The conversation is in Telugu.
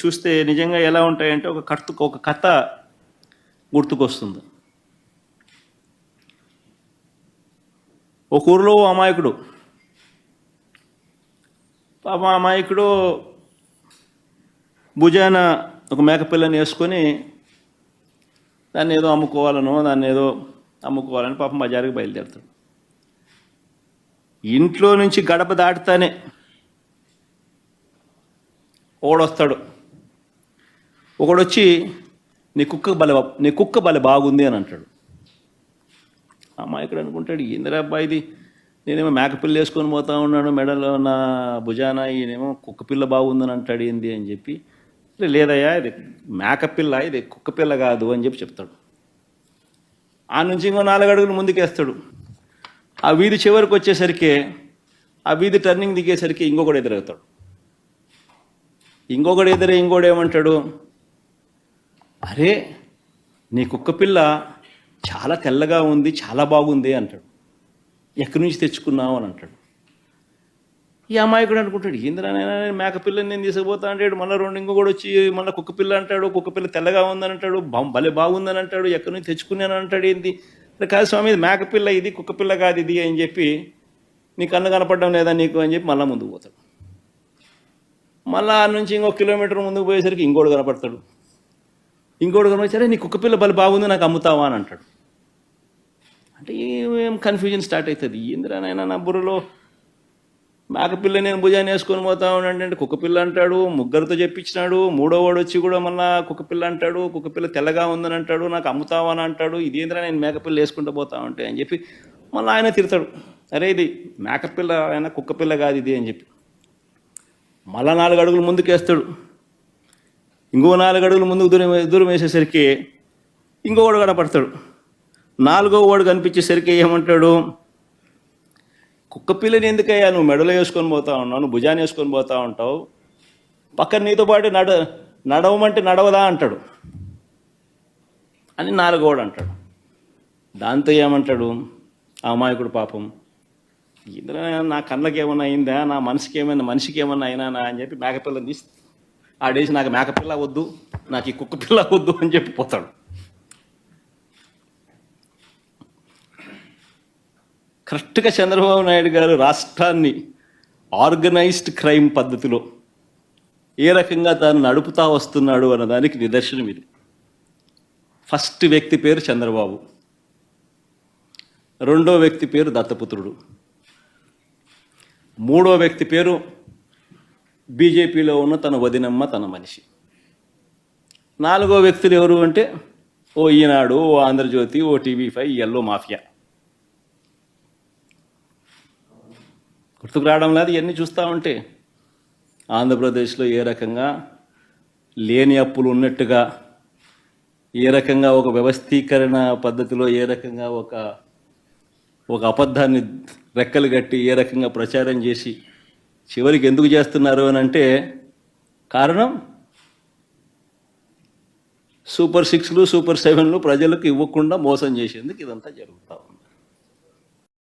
చూస్తే నిజంగా ఎలా ఉంటాయంటే ఒక కథ గుర్తుకొస్తుంది. ఒక ఊరిలో అమాయకుడు, పాప అమాయకుడు భుజాన ఒక మేకపిల్లని వేసుకొని దాన్ని ఏదో అమ్ముకోవాలని పాపం బజారుకి బయలుదేరుతాడు. ఇంట్లో నుంచి గడప దాటుతానే ఒకడొస్తాడు. ఒకడొచ్చి నీ కుక్క బలే బాగుంది అని అంటాడు. అమాయకుడు అనుకుంటాడు, ఏందిరా అబ్బాయి ఇది, నేనేమో మేకపిల్ల వేసుకొని పోతా ఉన్నాను, మెడలో నా భుజాన, ఈయనేమో కుక్కపిల్ల బాగుందని అంటాడు ఏంది అని చెప్పి, లేదయ్యా ఇది మేకపిల్ల, ఇది కుక్కపిల్ల కాదు అని చెప్పి చెప్తాడు. ఆ నుంచి ఇంకో 4 అడుగులు ముందుకేస్తాడు. ఆ వీధి చివరికి వచ్చేసరికి, ఆ వీధి టర్నింగ్ దిగేసరికి ఇంకొకడు ఎదురవుతాడు. ఇంకోడు ఏమంటాడు, అరే నీ కుక్కపిల్ల చాలా తెల్లగా ఉంది, చాలా బాగుంది అంటాడు. ఎక్కడి నుంచి తెచ్చుకున్నావు అని అంటాడు. ఈ అమాయకుడు అనుకుంటాడు, ఏంద్రనైనా మేకపిల్లని నేను తీసుకుపోతా అంటాడు. మళ్ళీ ఇంకొకడు వచ్చి మళ్ళీ కుక్కపిల్ల అంటాడు. కుక్కపిల్ల తెల్లగా ఉందని అంటాడు, భలే బాగుందని అంటాడు, ఎక్కడి నుంచి తెచ్చుకున్నాను అంటాడు. ఏంది కాదు స్వామి, ఇది మేకపిల్ల, ఇది కుక్కపిల్ల కాదు ఇది అని చెప్పి, నీ కన్ను కనపడడం లేదా నీకు అని చెప్పి మళ్ళీ ముందుకు పోతాడు. మళ్ళీ ఆ నుంచి ఇంకొక కిలోమీటర్ ముందుకు పోయేసరికి ఇంకోటి కనపడతాడు. ఇంకోటి కనపడితే నీ కుక్కపిల్ల బలి బాగుంది, నాకు అమ్ముతావా అని అంటాడు. అంటే ఏం కన్ఫ్యూజన్ స్టార్ట్ అవుతుంది. ఏంద్రనైనా నా బుర్రలో మేకపిల్ల నేను భుజాన్ని వేసుకొని పోతా ఉన్నాడు, కుక్కపిల్ల అంటాడు, ముగ్గురితో చెప్పించినాడు, 3వ వాడు వచ్చి కూడా మళ్ళీ కుక్కపిల్ల అంటాడు, కుక్కపిల్ల తెల్లగా ఉందని అంటాడు, నాకు అమ్ముతావా అని అంటాడు. ఇదేంద్రా నేను మేకపిల్ల వేసుకుంటూ పోతా ఉంటే అని చెప్పి మళ్ళీ ఆయన తిడతాడు, అరే ఇది మేకపిల్ల ఆయన కుక్కపిల్ల కాదు ఇది అని చెప్పి. మళ్ళా 4 అడుగులు ముందుకేస్తాడు. ఇంకో 4 అడుగులు ముందుకు దూరం వేసేసరికి ఇంకొకడు కనపడతాడు. 4వ వాడు కనిపించేసరికి ఏమంటాడు, కుక్కపిల్లని ఎందుకయ్యా నువ్వు మెడలో వేసుకొని పోతా ఉన్నావు, నువ్వు భుజాన్ని వేసుకొని పోతా ఉంటావు, పక్కన నీతో పాటు నడవమంటే నడవదా అంటాడు అని 4వ వాడు అంటాడు. దాంతో ఏమంటాడు ఆ అమాయకుడు, పాపం ఇందులో నా కళ్ళకి ఏమన్నా అయిందా, నా మనిషికి ఏమన్నా అయినా అని చెప్పి మేకపిల్లని తీసి ఆడేసి, నాకు మేకపిల్ల వద్దు, నాకు ఈ కుక్కపిల్ల వద్దు అని చెప్పి పోతాడు. కరెక్ట్గా చంద్రబాబు నాయుడు గారు రాష్ట్రాన్ని ఆర్గనైజ్డ్ క్రైమ్ పద్ధతిలో ఏ రకంగా తాను నడుపుతా వస్తున్నాడు అన్నదానికి నిదర్శనం ఇది. ఫస్ట్ వ్యక్తి పేరు చంద్రబాబు, 2వ వ్యక్తి పేరు దత్తపుత్రుడు, 3వ వ్యక్తి పేరు బీజేపీలో ఉన్న తన వదినమ్మ, తన మనిషి. 4వ వ్యక్తులు ఎవరు అంటే ఓ ఈనాడు, ఓ ఆంధ్రజ్యోతి, ఓ టీవీ5, ఎల్లో మాఫియా. గుర్తుకు రావడం లేదు ఇవన్నీ చూస్తూ ఉంటే. ఆంధ్రప్రదేశ్లో ఏ రకంగా లేని అప్పులు ఉన్నట్టుగా, ఏ రకంగా ఒక వ్యవస్థీకరణ పద్ధతిలో, ఏ రకంగా ఒక అబద్ధాన్ని రెక్కలు కట్టి ఏ రకంగా ప్రచారం చేసి చివరికి ఎందుకు చేస్తున్నారు అని అంటే కారణం సూపర్ 6లు, సూపర్ 7లు ప్రజలకు ఇవ్వకుండా మోసం చేసేందుకు ఇదంతా జరుగుతూ ఉంది.